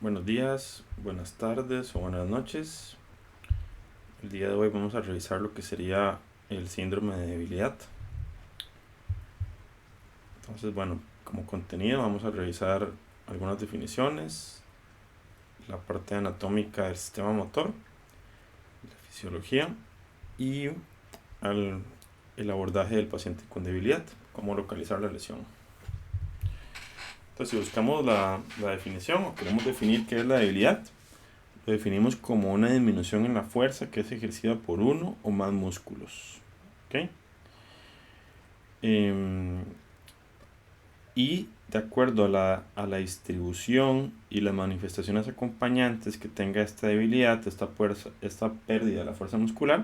Buenos días, buenas tardes o buenas noches. El día de hoy vamos a revisar lo que sería el síndrome de debilidad. Entonces, bueno, como contenido vamos a revisar algunas definiciones, la parte anatómica del sistema motor, la fisiología y el abordaje del paciente con debilidad, cómo localizar la lesión. Entonces, si buscamos la definición o queremos definir qué es la debilidad, lo definimos como una disminución en la fuerza que es ejercida por uno o más músculos. ¿Ok? Y de acuerdo a la distribución y las manifestaciones acompañantes que tenga esta debilidad, esta pérdida de la fuerza muscular,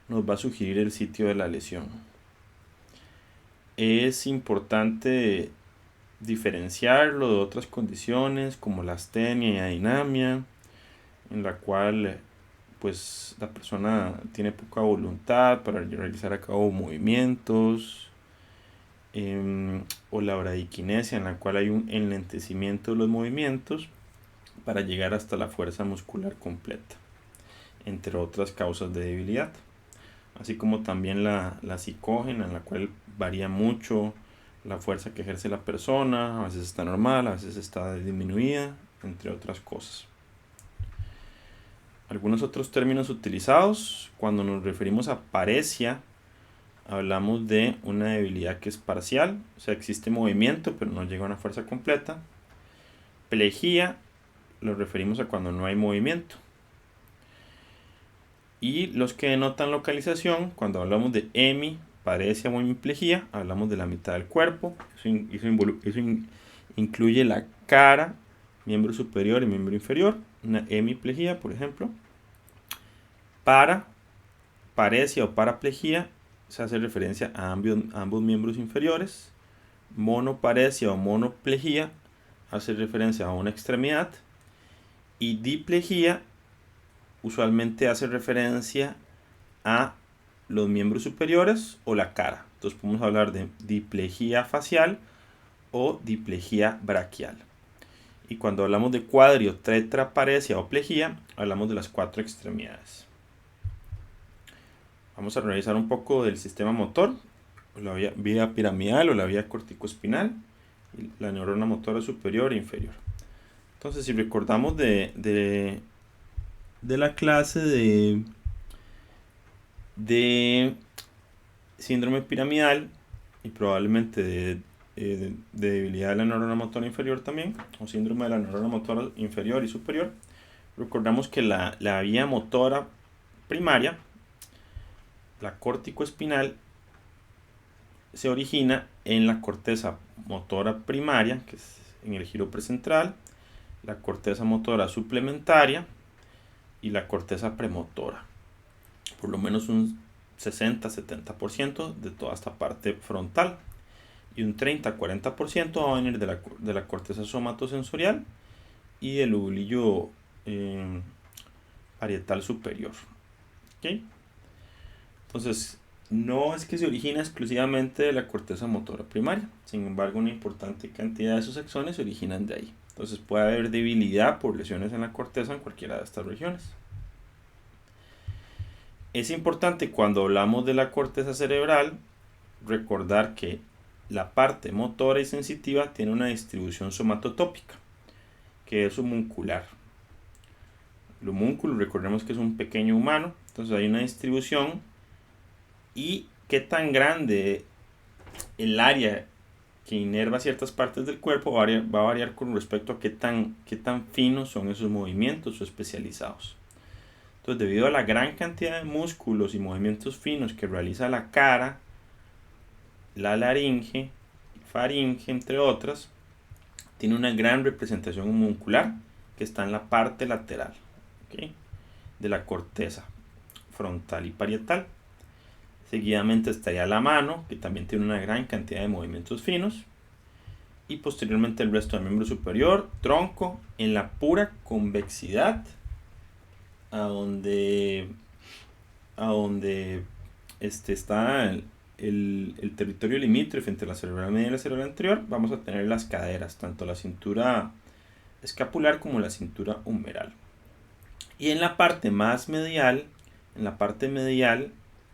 nos va a sugerir el sitio de la lesión. Es importante diferenciarlo de otras condiciones como la astenia y adinamia, en la cual pues la persona tiene poca voluntad para realizar a cabo movimientos, o la bradiquinesia, en la cual hay un enlentecimiento de los movimientos para llegar hasta la fuerza muscular completa, entre otras causas de debilidad, así como también la psicógena, en la cual varía mucho la fuerza que ejerce la persona, a veces está normal, a veces está disminuida, entre otras cosas. Algunos otros términos utilizados cuando nos referimos a paresia, hablamos de una debilidad que es parcial, o sea, existe movimiento pero no llega a una fuerza completa. Plejía lo referimos a cuando no hay movimiento. Y los que denotan localización, cuando hablamos de paresia o hemiplegia, hablamos de la mitad del cuerpo. Eso incluye la cara, miembro superior y miembro inferior. Una hemiplegia, por ejemplo. Paresia o paraplegia se hace referencia a ambos miembros inferiores. Monoparesia o monoplegia hace referencia a una extremidad. Y diplegia usualmente hace referencia a los miembros superiores o la cara. Entonces podemos hablar de diplegia facial o diplegia braquial. Y cuando hablamos de cuadrio, tetraparesia o plejía, hablamos de las 4 extremidades. Vamos a revisar un poco del sistema motor, la vía piramidal o la vía corticoespinal, y la neurona motora superior e inferior. Entonces, si recordamos de la clase de síndrome piramidal y probablemente de debilidad de la neurona motora inferior también, o síndrome de la neurona motora inferior y superior, recordamos que la vía motora primaria, la córtico-espinal, se origina en la corteza motora primaria, que es en el giro precentral, la corteza motora suplementaria y la corteza premotora. Por lo menos un 60-70% de toda esta parte frontal, y un 30-40% va a venir de la corteza somatosensorial y del lobulillo parietal superior. ¿Okay? Entonces, no es que se origina exclusivamente de la corteza motora primaria, sin embargo una importante cantidad de sus axones se originan de ahí. Entonces puede haber debilidad por lesiones en la corteza en cualquiera de estas regiones. Es importante cuando hablamos de la corteza cerebral recordar que la parte motora y sensitiva tiene una distribución somatotópica, que es homuncular. El homúnculo, recordemos que es un pequeño humano, entonces hay una distribución, y qué tan grande el área que inerva ciertas partes del cuerpo va a variar con respecto a qué tan finos son esos movimientos o especializados. Entonces, debido a la gran cantidad de músculos y movimientos finos que realiza la cara, la laringe, faringe, entre otras, tiene una gran representación homuncular que está en la parte lateral, ¿okay?, de la corteza frontal y parietal. Seguidamente estaría la mano, que también tiene una gran cantidad de movimientos finos. Y posteriormente el resto del miembro superior, tronco, en la pura convexidad, a donde está el territorio limítrofe entre la cerebral media y la cerebral anterior, vamos a tener las caderas, tanto la cintura escapular como la cintura humeral. Y en la parte más medial,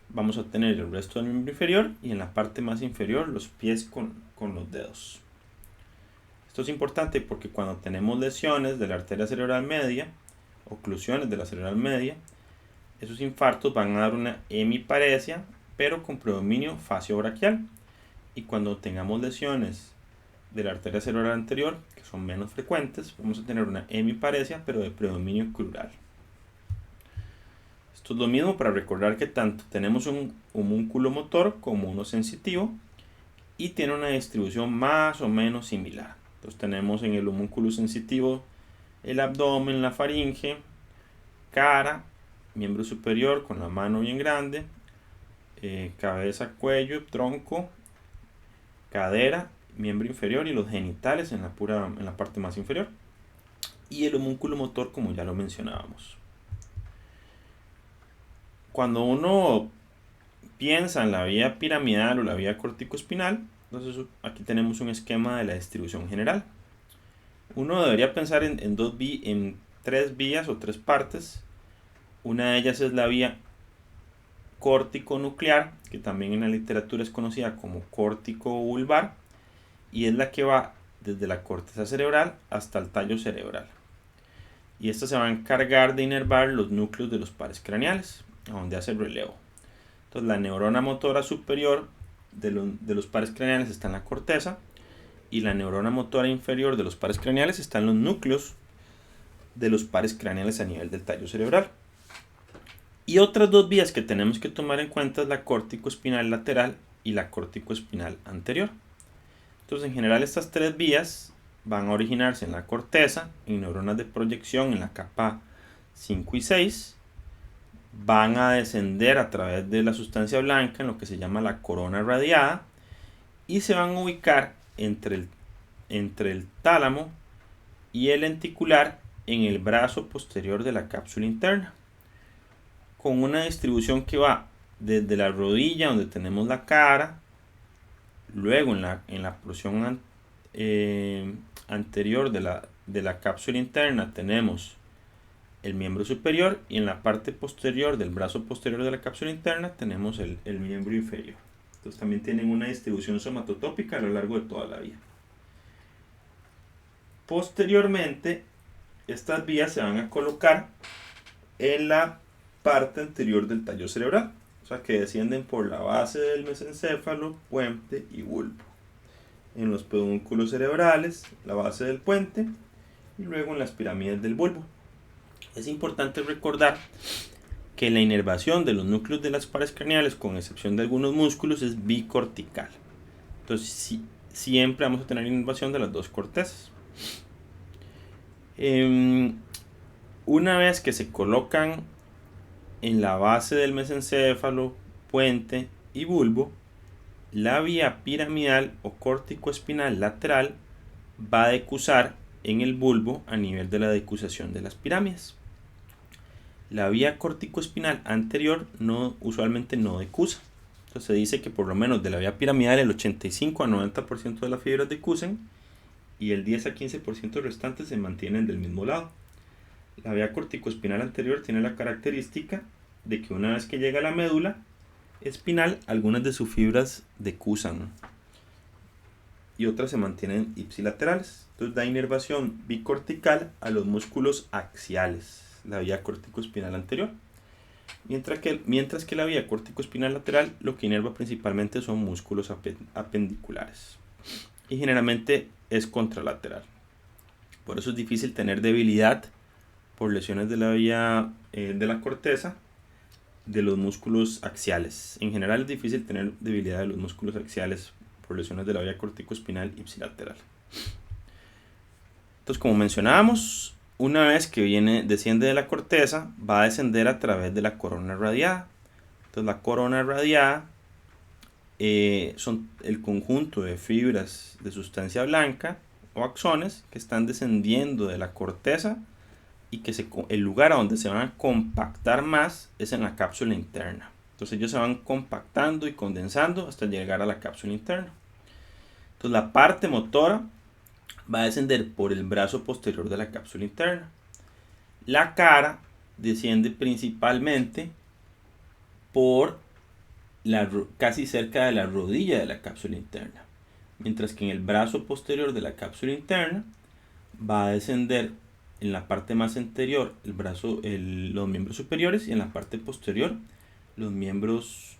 vamos a tener el resto del miembro inferior y en la parte más inferior los pies con los dedos. Esto es importante porque cuando tenemos lesiones de la arteria cerebral media, oclusiones de la cerebral media, esos infartos van a dar una hemiparesia, pero con predominio facio-braquial. Y cuando tengamos lesiones de la arteria cerebral anterior, que son menos frecuentes, vamos a tener una hemiparesia, pero de predominio crural. Esto es lo mismo para recordar que tanto tenemos un homúnculo motor como uno sensitivo y tiene una distribución más o menos similar. Entonces tenemos en el homúnculo sensitivo el abdomen, la faringe, cara, miembro superior con la mano bien grande, cabeza, cuello, tronco, cadera, miembro inferior y los genitales en la parte más inferior. Y el homúnculo motor, como ya lo mencionábamos. Cuando uno piensa en la vía piramidal o la vía corticoespinal, entonces aquí tenemos un esquema de la distribución general. Uno debería pensar en tres vías o tres partes. Una de ellas es la vía córtico-nuclear, que también en la literatura es conocida como córtico-vulvar, y es la que va desde la corteza cerebral hasta el tallo cerebral. Y esta se va a encargar de inervar los núcleos de los pares craneales, a donde hace el relevo. Entonces la neurona motora superior de los pares craneales está en la corteza y la neurona motora inferior de los pares craneales está en los núcleos de los pares craneales a nivel del tallo cerebral. Y otras dos vías que tenemos que tomar en cuenta es la córtico-espinal lateral y la córtico-espinal anterior. Entonces en general estas tres vías van a originarse en la corteza, en neuronas de proyección en la capa 5 y 6, van a descender a través de la sustancia blanca en lo que se llama la corona radiada y se van a ubicar entre el tálamo y el lenticular en el brazo posterior de la cápsula interna, con una distribución que va desde la rodilla donde tenemos la cara, luego en la porción anterior de la cápsula interna tenemos el miembro superior y en la parte posterior del brazo posterior de la cápsula interna tenemos el miembro inferior. Entonces también tienen una distribución somatotópica a lo largo de toda la vía. Posteriormente, estas vías se van a colocar en la parte anterior del tallo cerebral, o sea que descienden por la base del mesencéfalo, puente y bulbo, en los pedúnculos cerebrales, la base del puente y luego en las pirámides del bulbo. Es importante recordar que la inervación de los núcleos de las pares craneales, con excepción de algunos músculos, es bicortical. Entonces siempre vamos a tener inervación de las dos cortezas. Una vez que se colocan en la base del mesencéfalo, puente y bulbo, la vía piramidal o córtico-espinal lateral va a decusar en el bulbo a nivel de la decusación de las pirámides. La vía córtico-espinal anterior usualmente no decusa. Entonces se dice que por lo menos de la vía piramidal el 85 a 90% de las fibras decusen y el 10 a 15% restantes se mantienen del mismo lado. La vía corticoespinal anterior tiene la característica de que una vez que llega a la médula espinal, algunas de sus fibras decusan y otras se mantienen ipsilaterales. Entonces da inervación bicortical a los músculos axiales, la vía córtico-espinal anterior. Mientras que la vía córtico-espinal lateral lo que inerva principalmente son músculos apendiculares. Y generalmente es contralateral. Por eso es difícil tener debilidad por lesiones de la vía de la corteza de los músculos axiales. En general es difícil tener debilidad de los músculos axiales por lesiones de la vía córtico-espinal ipsilateral. Entonces, como mencionábamos, una vez que desciende de la corteza, va a descender a través de la corona radiada. Entonces, la corona radiada son el conjunto de fibras de sustancia blanca o axones que están descendiendo de la corteza y que el lugar a donde se van a compactar más es en la cápsula interna. Entonces ellos se van compactando y condensando hasta llegar a la cápsula interna. Entonces la parte motora va a descender por el brazo posterior de la cápsula interna. La cara desciende principalmente por casi cerca de la rodilla de la cápsula interna, mientras que en el brazo posterior de la cápsula interna va a descender en la parte más anterior los miembros superiores, y en la parte posterior los miembros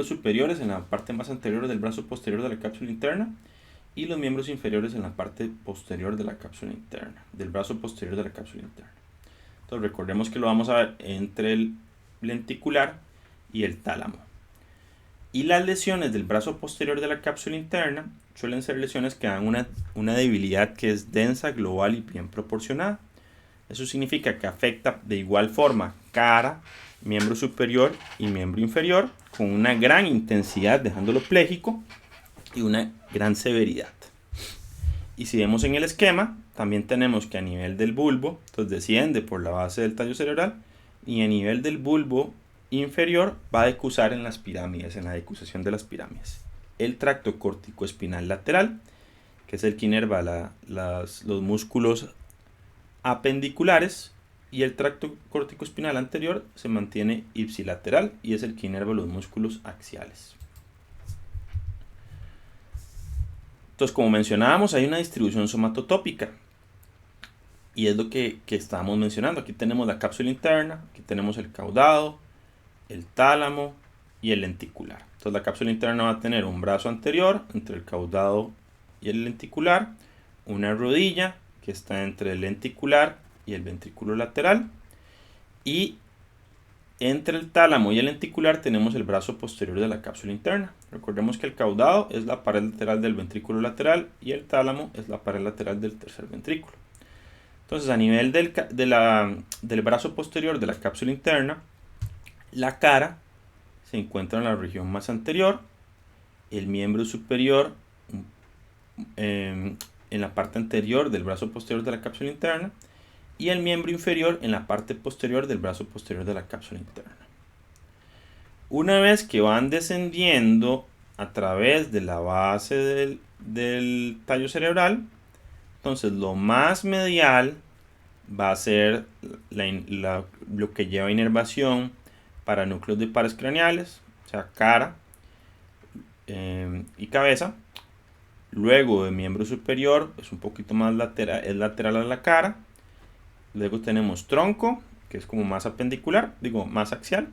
superiores en la parte más anterior del brazo posterior de la cápsula interna, y los miembros inferiores en la parte posterior de la cápsula interna, del brazo posterior de la cápsula interna. Entonces recordemos que lo vamos a ver entre el lenticular y el tálamo. Y las lesiones del brazo posterior de la cápsula interna suelen ser lesiones que dan una debilidad que es densa, global y bien proporcionada. Eso significa que afecta de igual forma cara, miembro superior y miembro inferior, con una gran intensidad, dejándolo pléjico, y una gran severidad. Y si vemos en el esquema, también tenemos que a nivel del bulbo, entonces desciende por la base del tallo cerebral, y a nivel del bulbo inferior va a decusar en las pirámides, en la decusación de las pirámides. El tracto córtico-espinal lateral, que es el que inerva los músculos apendiculares, y el tracto córtico-espinal anterior se mantiene ipsilateral y es el que inerva los músculos axiales. Entonces, como mencionábamos, hay una distribución somatotópica, y es lo que estábamos mencionando. Aquí tenemos la cápsula interna, aquí tenemos el caudado, el tálamo y el lenticular. Entonces la cápsula interna va a tener un brazo anterior entre el caudado y el lenticular, una rodilla que está entre el lenticular y el ventrículo lateral, y entre el tálamo y el lenticular tenemos el brazo posterior de la cápsula interna. Recordemos que el caudado es la pared lateral del ventrículo lateral y el tálamo es la pared lateral del tercer ventrículo. Entonces, a nivel del brazo posterior de la cápsula interna, la cara se encuentra en la región más anterior, el miembro superior en la parte anterior del brazo posterior de la cápsula interna, y el miembro inferior en la parte posterior del brazo posterior de la cápsula interna. Una vez que van descendiendo a través de la base del tallo cerebral, entonces lo más medial va a ser lo que lleva inervación para núcleos de pares craneales, o sea, cara y cabeza. Luego de miembro superior es un poquito más lateral, es lateral a la cara. Luego tenemos tronco, que es como más apendicular, más axial.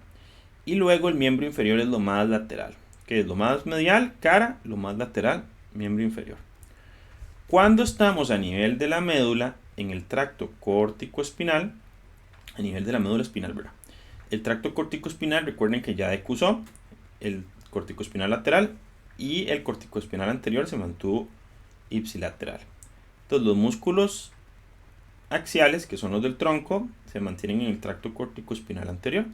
Y luego el miembro inferior es lo más lateral, que es lo más medial, cara, lo más lateral, miembro inferior. Cuando estamos a nivel de la médula, en el tracto córtico-espinal, a nivel de la médula espinal, ¿verdad? El tracto córtico-espinal, recuerden que ya decusó el córtico-espinal lateral, y el córtico-espinal anterior se mantuvo ipsilateral. Entonces los músculos axiales, que son los del tronco, se mantienen en el tracto córtico-espinal anterior,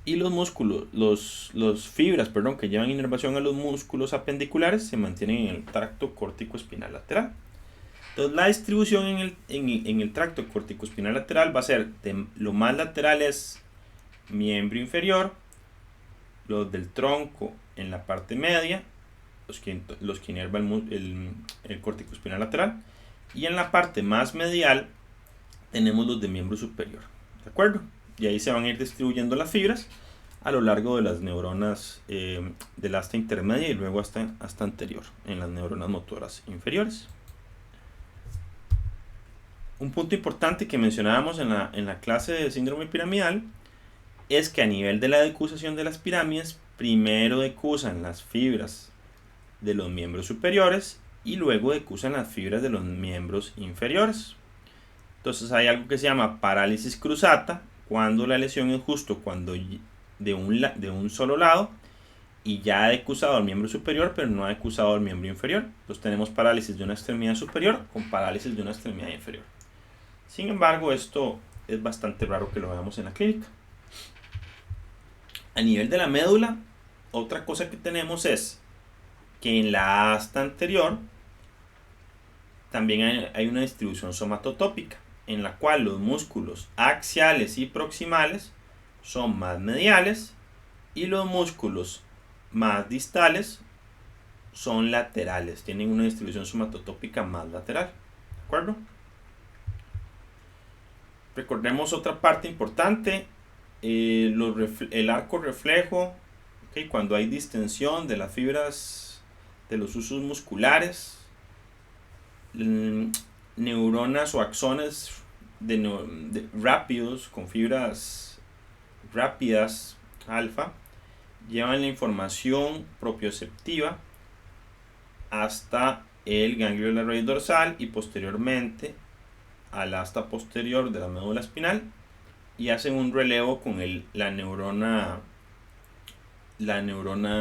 y los músculos, los fibras, que llevan inervación a los músculos apendiculares se mantienen en el tracto córtico-espinal lateral. Entonces la distribución en el tracto córtico-espinal lateral va a ser lo más lateral es miembro inferior, los del tronco en la parte media, los que inervan el córtico-espinal lateral, y en la parte más medial tenemos los de miembro superior, ¿de acuerdo? Y ahí se van a ir distribuyendo las fibras a lo largo de las neuronas del asta intermedia y luego hasta anterior, en las neuronas motoras inferiores. Un punto importante que mencionábamos en la clase de síndrome piramidal es que a nivel de la decusación de las pirámides, primero decusan las fibras de los miembros superiores y luego decusan las fibras de los miembros inferiores. Entonces hay algo que se llama parálisis cruzata, cuando la lesión es justo de un solo lado y ya ha decusado al miembro superior pero no ha decusado al miembro inferior. Entonces tenemos parálisis de una extremidad superior con parálisis de una extremidad inferior. Sin embargo, esto es bastante raro que lo veamos en la clínica. A nivel de la médula, otra cosa que tenemos es que en la asta anterior también hay una distribución somatotópica, en la cual los músculos axiales y proximales son más mediales y los músculos más distales son laterales, tienen una distribución somatotópica más lateral. ¿De acuerdo? Recordemos otra parte importante, el arco reflejo, ¿okay? Cuando hay distensión de las fibras de los usos musculares, neuronas o axones rápidos con fibras rápidas alfa llevan la información propioceptiva hasta el ganglio de la raíz dorsal y posteriormente al asta posterior de la médula espinal y hacen un relevo con la neurona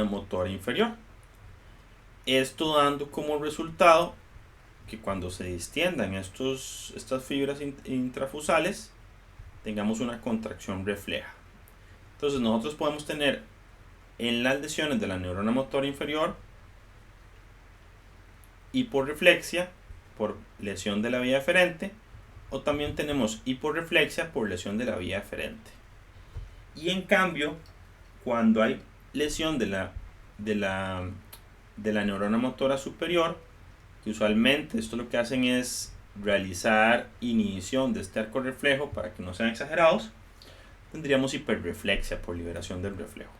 motora inferior. Esto dando como resultado que cuando se distiendan estas fibras intrafusales tengamos una contracción refleja. Entonces nosotros podemos tener en las lesiones de la neurona motora inferior hiporreflexia por lesión de la vía eferente, o también tenemos hiporreflexia por lesión de la vía eferente. Y en cambio, cuando hay lesión de la neurona motora superior, que usualmente esto lo que hacen es realizar inhibición de este arco reflejo para que no sean exagerados, tendríamos hiperreflexia por liberación del reflejo.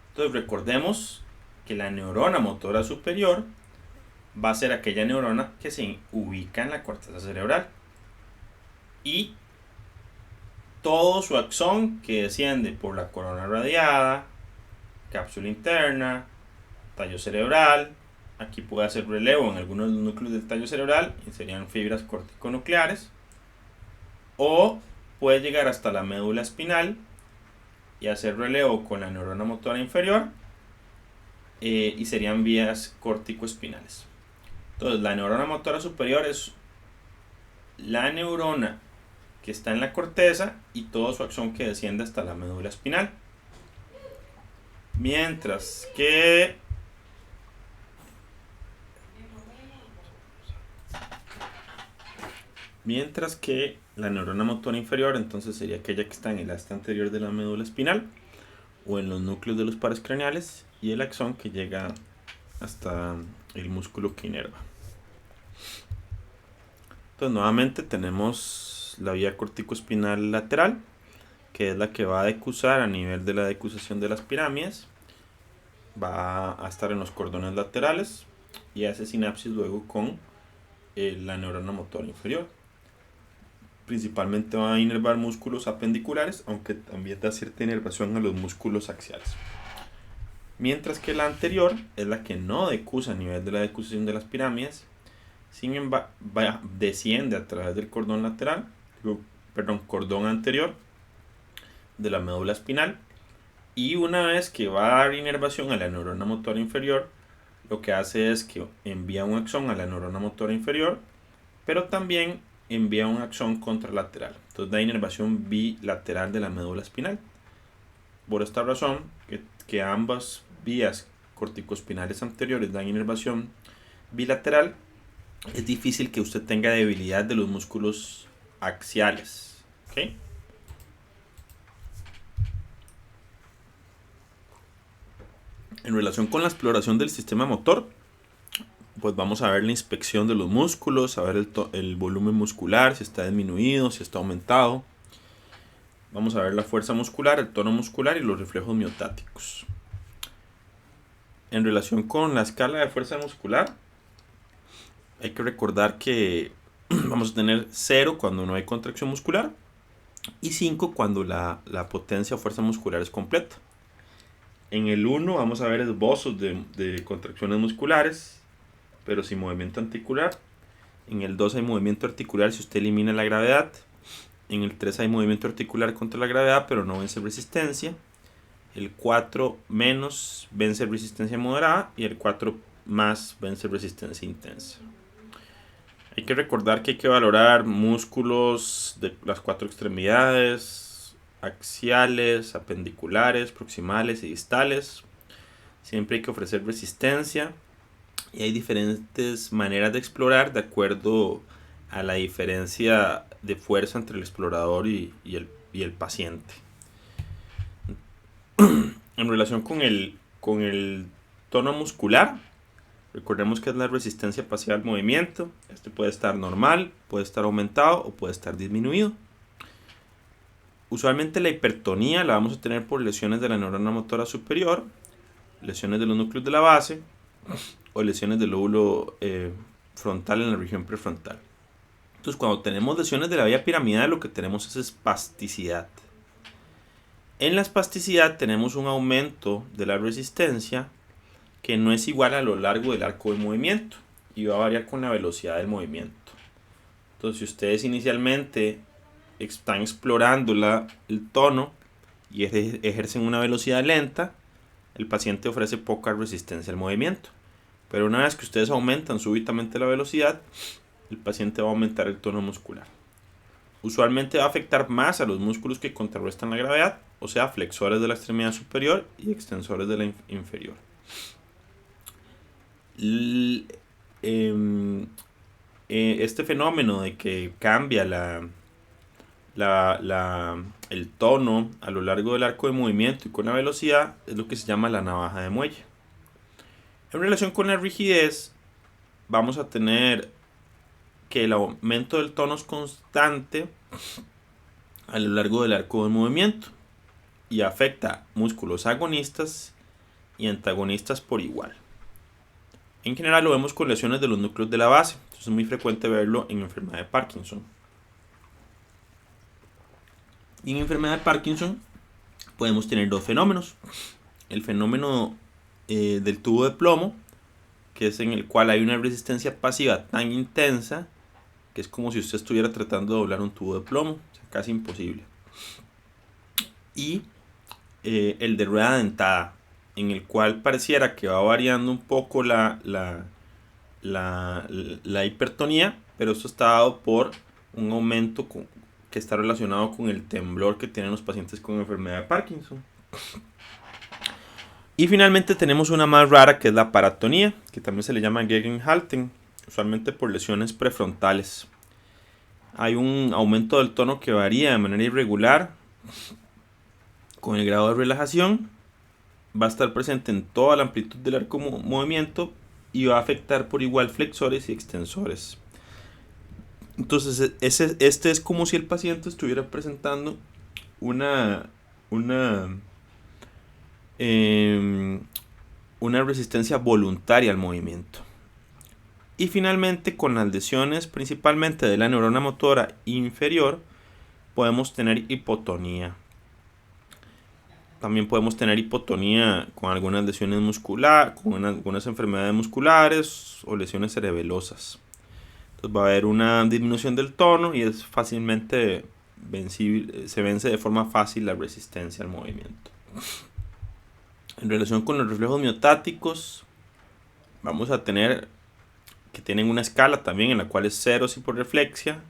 Entonces recordemos que la neurona motora superior va a ser aquella neurona que se ubica en la corteza cerebral y todo su axón que desciende por la corona radiada, cápsula interna, tallo cerebral. Aquí puede hacer relevo en algunos de los núcleos del tallo cerebral y serían fibras corticonucleares, o puede llegar hasta la médula espinal y hacer relevo con la neurona motora inferior y serían vías corticoespinales. Entonces la neurona motora superior es la neurona que está en la corteza y todo su axón que desciende hasta la médula espinal, mientras que la neurona motora inferior entonces sería aquella que está en el asta anterior de la médula espinal o en los núcleos de los pares craneales, y el axón que llega hasta el músculo que inerva. Entonces nuevamente tenemos la vía corticoespinal lateral, que es la que va a decusar a nivel de la decusación de las pirámides, va a estar en los cordones laterales y hace sinapsis luego con la neurona motora inferior. Principalmente va a inervar músculos apendiculares, aunque también da cierta inervación a los músculos axiales. Mientras que la anterior es la que no decusa a nivel de la decusación de las pirámides, sin embargo desciende a través del cordón anterior de la médula espinal, y una vez que va a dar inervación a la neurona motora inferior, lo que hace es que envía un axón a la neurona motora inferior, pero también envía un axón contralateral. Entonces da inervación bilateral de la médula espinal. Por esta razón, que ambas vías corticoespinales anteriores dan inervación bilateral, es difícil que usted tenga debilidad de los músculos axiales. ¿Okay? En relación con la exploración del sistema motor, pues vamos a ver la inspección de los músculos, a ver el volumen muscular, si está disminuido, si está aumentado. Vamos a ver la fuerza muscular, el tono muscular y los reflejos miotáticos. En relación con la escala de fuerza muscular, hay que recordar que vamos a tener 0 cuando no hay contracción muscular y 5 cuando la potencia o fuerza muscular es completa. En el 1 vamos a ver esbozos de contracciones musculares, pero sin movimiento articular. En el 2 hay movimiento articular si usted elimina la gravedad. En el 3 hay movimiento articular contra la gravedad, pero no vence resistencia. El 4 menos vence resistencia moderada y el 4 más vence resistencia intensa. Hay que recordar que hay que valorar músculos de las 4 extremidades, axiales, apendiculares, proximales y distales. Siempre hay que ofrecer resistencia y hay diferentes maneras de explorar de acuerdo a la diferencia de fuerza entre el explorador y el paciente. En relación con el tono muscular, recordemos que es la resistencia pasiva al movimiento. Este puede estar normal, puede estar aumentado o puede estar disminuido. Usualmente la hipertonía la vamos a tener por lesiones de la neurona motora superior, lesiones de los núcleos de la base o lesiones del lóbulo frontal en la región prefrontal. Entonces, cuando tenemos lesiones de la vía piramidal, lo que tenemos es espasticidad. En la espasticidad tenemos un aumento de la resistencia que no es igual a lo largo del arco de movimiento y va a variar con la velocidad del movimiento. Entonces, si ustedes inicialmente están explorando el tono y ejercen una velocidad lenta, el paciente ofrece poca resistencia al movimiento. Pero una vez que ustedes aumentan súbitamente la velocidad, el paciente va a aumentar el tono muscular. Usualmente va a afectar más a los músculos que contrarrestan la gravedad, o sea, flexores de la extremidad superior y extensores de la inferior. Este fenómeno de que cambia el tono a lo largo del arco de movimiento y con la velocidad es lo que se llama la navaja de muelle. En relación con la rigidez, vamos a tener que el aumento del tono es constante a lo largo del arco de movimiento y afecta músculos agonistas y antagonistas por igual. En general lo vemos con lesiones de los núcleos de la base, entonces es muy frecuente verlo en enfermedad de Parkinson. Y en enfermedad de Parkinson podemos tener dos fenómenos. El fenómeno del tubo de plomo, que es en el cual hay una resistencia pasiva tan intensa que es como si usted estuviera tratando de doblar un tubo de plomo, o sea, casi imposible. Y el de rueda dentada, en el cual pareciera que va variando un poco la hipertonía, pero esto está dado por un aumento que está relacionado con el temblor que tienen los pacientes con enfermedad de Parkinson. Y finalmente tenemos una más rara, que es la paratonía, que también se le llama Gegenhalten, usualmente por lesiones prefrontales. Hay un aumento del tono que varía de manera irregular con el grado de relajación. Va a estar presente en toda la amplitud del arco de movimiento y va a afectar por igual flexores y extensores. Entonces este es como si el paciente estuviera presentando una resistencia voluntaria al movimiento. Y finalmente, con las lesiones principalmente de la neurona motora inferior, podemos tener hipotonía. También podemos tener hipotonía con algunas lesiones musculares, con algunas enfermedades musculares o lesiones cerebelosas. Entonces va a haber una disminución del tono y es fácilmente vencible, se vence de forma fácil la resistencia al movimiento. En relación con los reflejos miotáticos, vamos a tener que tienen una escala también en la cual es 0 es hiporreflexia,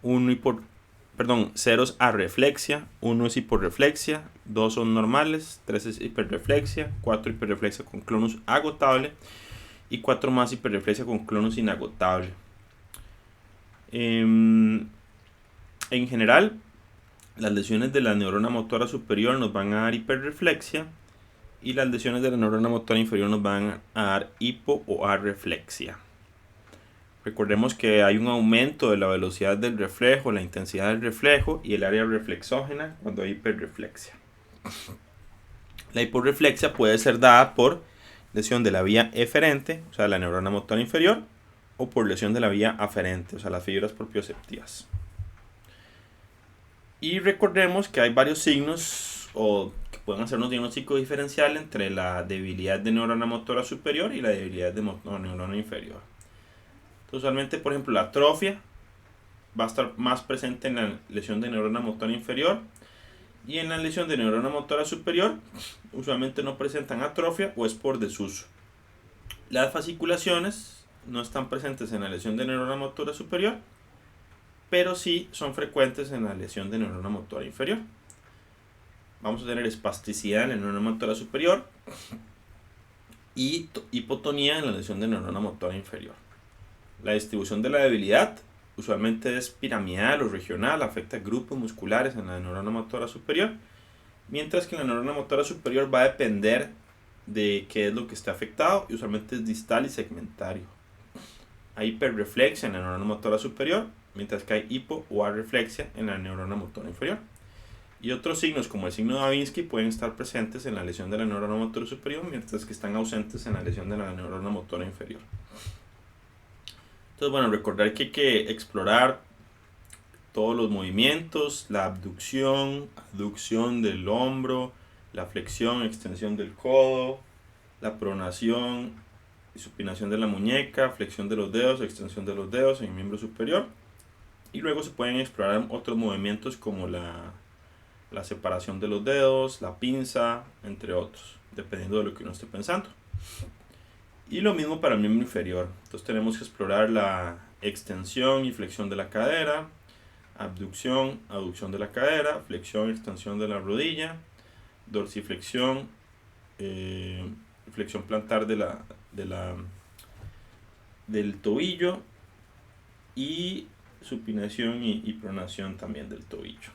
0 es arreflexia, 1 es hiporreflexia, 2 son normales, 3 es hiperreflexia, 4 hiperreflexia con clonus agotable y 4 más hiperreflexia con clonus inagotable. En general, las lesiones de la neurona motora superior nos van a dar hiperreflexia y las lesiones de la neurona motora inferior nos van a dar hipo o arreflexia. Recordemos que hay un aumento de la velocidad del reflejo, la intensidad del reflejo y el área reflexógena cuando hay hiperreflexia. La hiporreflexia puede ser dada por lesión de la vía eferente, o sea, la neurona motora inferior, o por lesión de la vía aferente, o sea, las fibras propioceptivas. Y recordemos que hay varios signos o que pueden hacer un diagnóstico diferencial entre la debilidad de neurona motora superior y la debilidad de neurona inferior. Entonces, usualmente, por ejemplo, la atrofia va a estar más presente en la lesión de neurona motora inferior y en la lesión de neurona motora superior usualmente no presentan atrofia o es por desuso. Las fasciculaciones no están presentes en la lesión de neurona motora superior, pero sí son frecuentes en la lesión de neurona motora inferior. Vamos a tener espasticidad en la neurona motora superior y hipotonía en la lesión de neurona motora inferior. La distribución de la debilidad usualmente es piramidal o regional, afecta grupos musculares en la neurona motora superior, mientras que en la neurona motora superior va a depender de qué es lo que está afectado y usualmente es distal y segmentario. Hay hiperreflexia en la neurona motora superior, mientras que hay hipo o arreflexia en la neurona motora inferior. Y otros signos como el signo de Babinski pueden estar presentes en la lesión de la neurona motora superior, mientras que están ausentes en la lesión de la neurona motora inferior. Entonces, bueno, recordar que hay que explorar todos los movimientos, la abducción, aducción del hombro, la flexión, extensión del codo, la pronación y supinación de la muñeca, flexión de los dedos, extensión de los dedos en el miembro superior. Y luego se pueden explorar otros movimientos como la separación de los dedos, la pinza, entre otros, dependiendo de lo que uno esté pensando. Y lo mismo para el miembro inferior. Entonces tenemos que explorar la extensión y flexión de la cadera, abducción, aducción de la cadera, flexión, extensión de la rodilla, dorsiflexión, flexión plantar del tobillo y supinación y pronación también del tobillo.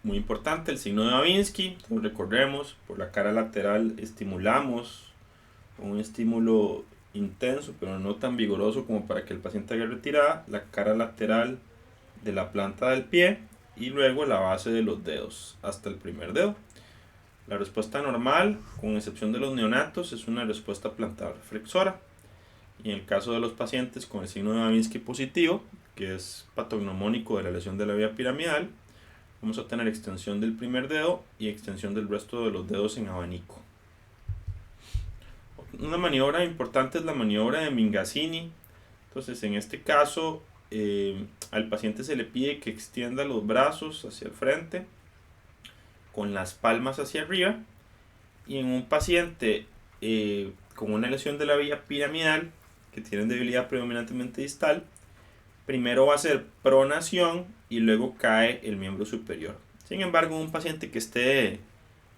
Muy importante el signo de Babinski. Recordemos, por la cara lateral estimulamos con un estímulo intenso pero no tan vigoroso como para que el paciente haga retirada la cara lateral de la planta del pie y luego la base de los dedos hasta el primer dedo. La respuesta normal, con excepción de los neonatos, es una respuesta plantar flexora. Y en el caso de los pacientes con el signo de Babinski positivo, que es patognomónico de la lesión de la vía piramidal, vamos a tener extensión del primer dedo y extensión del resto de los dedos en abanico. Una maniobra importante es la maniobra de Mingazzini. Entonces, en este caso, al paciente se le pide que extienda los brazos hacia el frente con las palmas hacia arriba, y en un paciente con una lesión de la vía piramidal que tiene debilidad predominantemente distal, primero va a ser pronación y luego cae el miembro superior. Sin embargo, un paciente que esté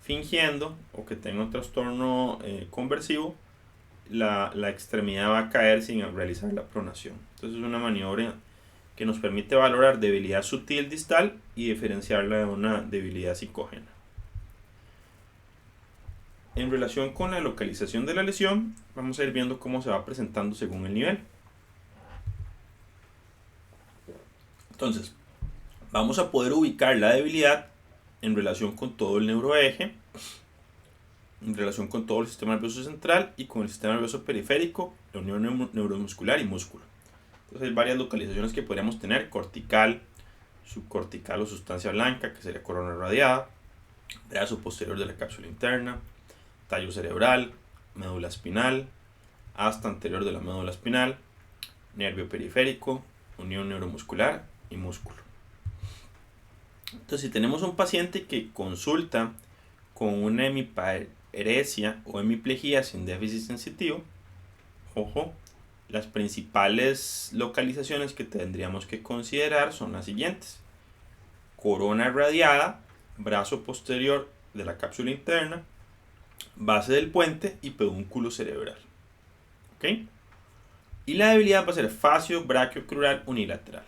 fingiendo o que tenga un trastorno conversivo, la extremidad va a caer sin realizar la pronación. Entonces es una maniobra que nos permite valorar debilidad sutil distal y diferenciarla de una debilidad psicógena. En relación con la localización de la lesión, vamos a ir viendo cómo se va presentando según el nivel. Entonces, vamos a poder ubicar la debilidad en relación con todo el neuroeje, en relación con todo el sistema nervioso central y con el sistema nervioso periférico, la unión neuromuscular y músculo. Entonces hay varias localizaciones que podríamos tener: cortical, subcortical o sustancia blanca, que sería corona radiada, brazo posterior de la cápsula interna, tallo cerebral, médula espinal, asta anterior de la médula espinal, nervio periférico, unión neuromuscular y músculo. Entonces, si tenemos un paciente que consulta con una hemiparesia o hemiplegia sin déficit sensitivo, ojo, las principales localizaciones que tendríamos que considerar son las siguientes: corona radiada, brazo posterior de la cápsula interna, base del puente y pedúnculo cerebral. ¿Okay? Y la debilidad va a ser fascio brachiocrural unilateral.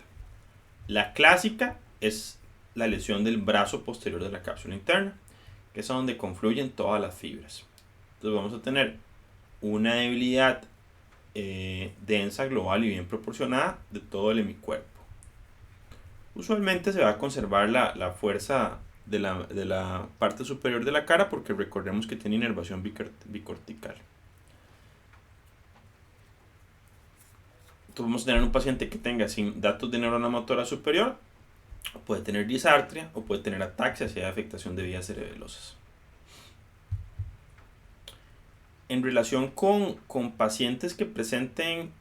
La clásica es la lesión del brazo posterior de la cápsula interna, que es donde confluyen todas las fibras. Entonces vamos a tener una debilidad densa, global y bien proporcionada de todo el hemicuerpo. Usualmente se va a conservar la fuerza de la parte superior de la cara, porque recordemos que tiene inervación bicortical. Entonces vamos a tener un paciente que tenga sin datos de neurona motora superior, puede tener disartria o puede tener ataxia si hay afectación de vías cerebelosas. En relación con pacientes que presenten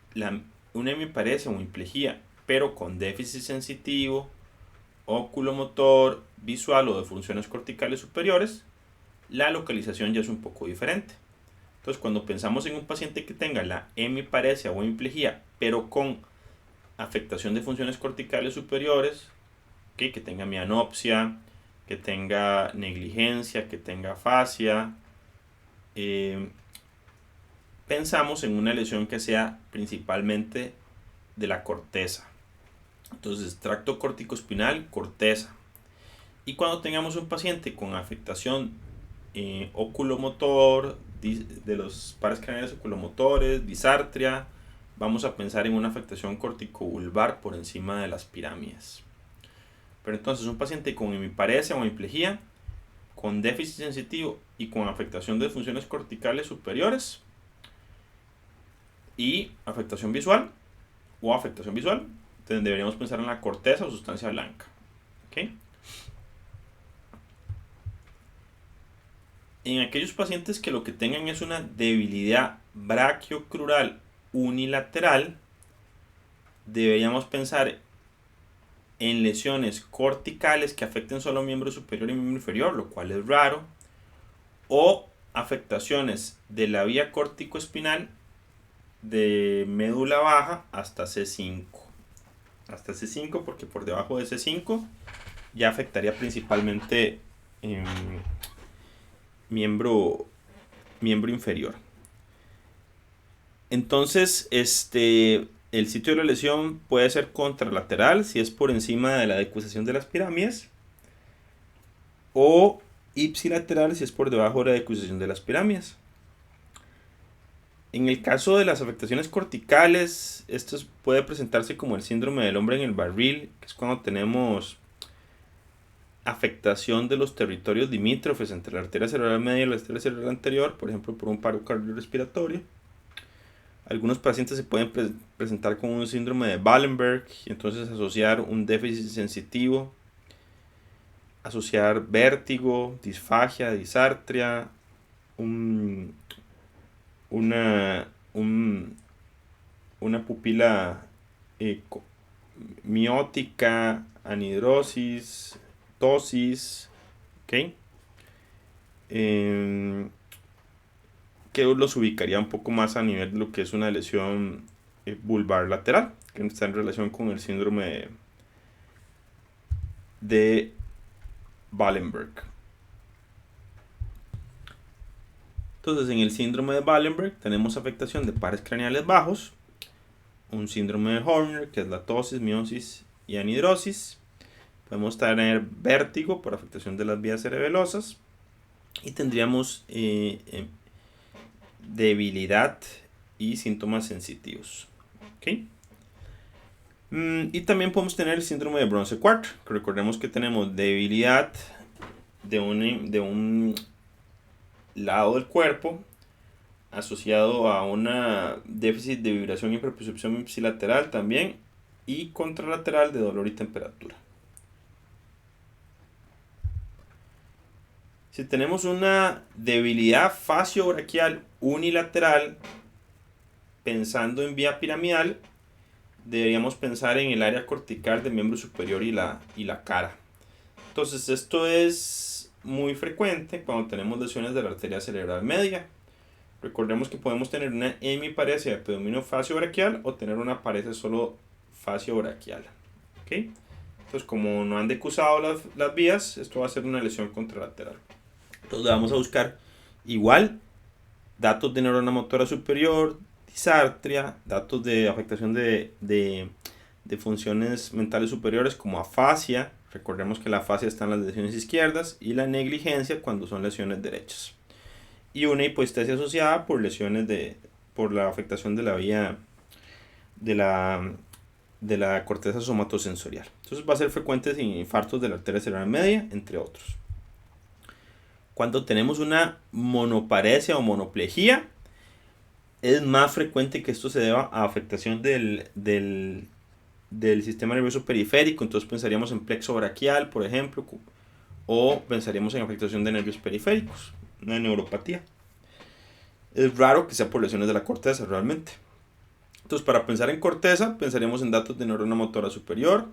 una hemiparesia o hemiplegia, pero con déficit sensitivo, oculomotor, visual o de funciones corticales superiores, la localización ya es un poco diferente. Entonces, cuando pensamos en un paciente que tenga la hemiparesia o hemiplegia, pero con afectación de funciones corticales superiores, que tenga mianopsia, que tenga negligencia, que tenga afasia, pensamos en una lesión que sea principalmente de la corteza. Entonces, tracto corticoespinal, corteza. Y cuando tengamos un paciente con afectación oculomotor, de los pares craneales oculomotores, disartria. Vamos a pensar en una afectación corticovulvar por encima de las pirámides. Pero entonces un paciente con hemiparesia o hemiplegia, con déficit sensitivo y con afectación de funciones corticales superiores y afectación visual o afectación visual, entonces deberíamos pensar en la corteza o sustancia blanca. ¿Okay? En aquellos pacientes que lo que tengan es una debilidad brachiocrural unilateral, deberíamos pensar en lesiones corticales que afecten solo miembro superior y miembro inferior, lo cual es raro, o afectaciones de la vía córtico-espinal de médula baja hasta C5. Hasta C5, porque por debajo de C5 ya afectaría principalmente miembro inferior. Entonces, el sitio de la lesión puede ser contralateral si es por encima de la decusación de las pirámides, o ipsilateral si es por debajo de la decusación de las pirámides. En el caso de las afectaciones corticales, esto puede presentarse como el síndrome del hombre en el barril, que es cuando tenemos afectación de los territorios limítrofes entre la arteria cerebral media y la arteria cerebral anterior, por ejemplo por un paro cardiorrespiratorio. Algunos pacientes se pueden presentar con un síndrome de Wallenberg y entonces asociar un déficit sensitivo, asociar vértigo, disfagia, disartria, una pupila miótica, anhidrosis, tosis, ¿ok? Que los ubicaría un poco más a nivel de lo que es una lesión vulvar lateral, que está en relación con el síndrome de Wallenberg. Entonces, en el síndrome de Wallenberg tenemos afectación de pares craneales bajos, un síndrome de Horner, que es la tosis, miosis y anhidrosis. Podemos tener vértigo por afectación de las vías cerebelosas y tendríamos debilidad y síntomas sensitivos. ¿Okay? Y también podemos tener el síndrome de Bronze-Quart, que recordemos que tenemos debilidad de un lado del cuerpo asociado a una déficit de vibración y percepción ipsilateral también, y contralateral de dolor y temperatura. Si tenemos una debilidad facio-braquial unilateral, pensando en vía piramidal, deberíamos pensar en el área cortical del miembro superior y la cara. Entonces esto es muy frecuente cuando tenemos lesiones de la arteria cerebral media. Recordemos que podemos tener una hemiparesia de predominio facio-braquial o tener una paresia solo facio-braquial. ¿Okay? Entonces, como no han decusado las vías, esto va a ser una lesión contralateral. Entonces vamos a buscar igual datos de neurona motora superior, disartria, datos de afectación de funciones mentales superiores como afasia. Recordemos que la afasia está en las lesiones izquierdas, y la negligencia cuando son lesiones derechas. Y una hipoestesia asociada por lesiones por la afectación de la vía de la corteza somatosensorial. Entonces va a ser frecuente en infartos de la arteria cerebral media, entre otros. Cuando tenemos una monoparesia o monoplegia, es más frecuente que esto se deba a afectación del sistema nervioso periférico. Entonces pensaríamos en plexo braquial, por ejemplo, o pensaríamos en afectación de nervios periféricos, una neuropatía. Es raro que sea por lesiones de la corteza realmente. Entonces, para pensar en corteza, pensaríamos en datos de neurona motora superior,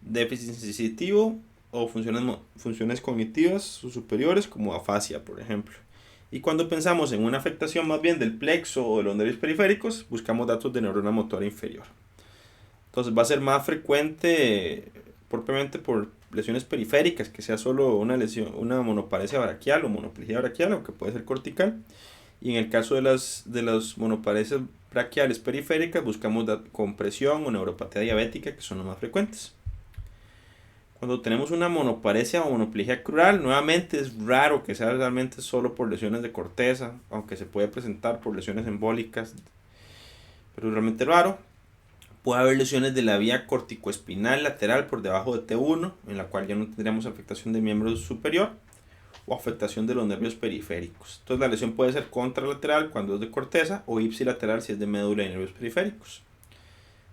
déficit sensitivo o funciones cognitivas superiores como afasia, por ejemplo. Y cuando pensamos en una afectación más bien del plexo o de los nervios periféricos, buscamos datos de neurona motora inferior. Entonces va a ser más frecuente propiamente por lesiones periféricas, que sea solo una monoparesia braquial o monoplegia braquial, o que puede ser cortical. Y en el caso de las monoparesias braquiales periféricas, buscamos compresión o neuropatía diabética, que son los más frecuentes. Cuando tenemos una monoparesia o monoplegia crural, nuevamente es raro que sea realmente solo por lesiones de corteza, aunque se puede presentar por lesiones embólicas, pero es realmente raro. Puede haber lesiones de la vía corticoespinal lateral por debajo de T1, en la cual ya no tendríamos afectación del miembro superior, o afectación de los nervios periféricos. Entonces la lesión puede ser contralateral cuando es de corteza o ipsilateral si es de médula y nervios periféricos.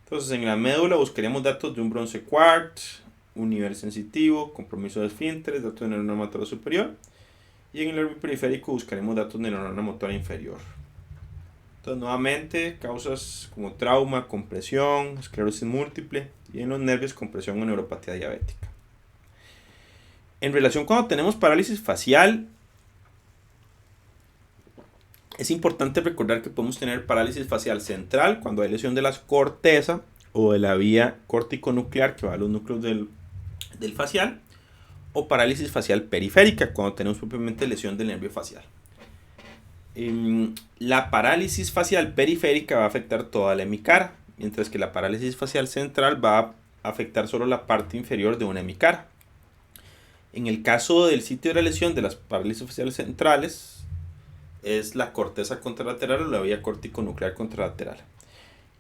Entonces en la médula buscaríamos datos de un bronce quartz, un nivel sensitivo, compromiso de esfínteres, datos de neurona motora superior, y en el nervio periférico buscaremos datos de neurona motora inferior. Entonces nuevamente causas como trauma, compresión, esclerosis múltiple, y en los nervios compresión o neuropatía diabética. En relación cuando tenemos parálisis facial, es importante recordar que podemos tener parálisis facial central cuando hay lesión de la corteza o de la vía córtico-nuclear que va a los núcleos del facial, o parálisis facial periférica cuando tenemos propiamente lesión del nervio facial. La parálisis facial periférica va a afectar toda la hemicara, mientras que la parálisis facial central va a afectar solo la parte inferior de una hemicara. En el caso del sitio de la lesión de las parálisis faciales centrales, es la corteza contralateral o la vía córtico-nuclear contralateral.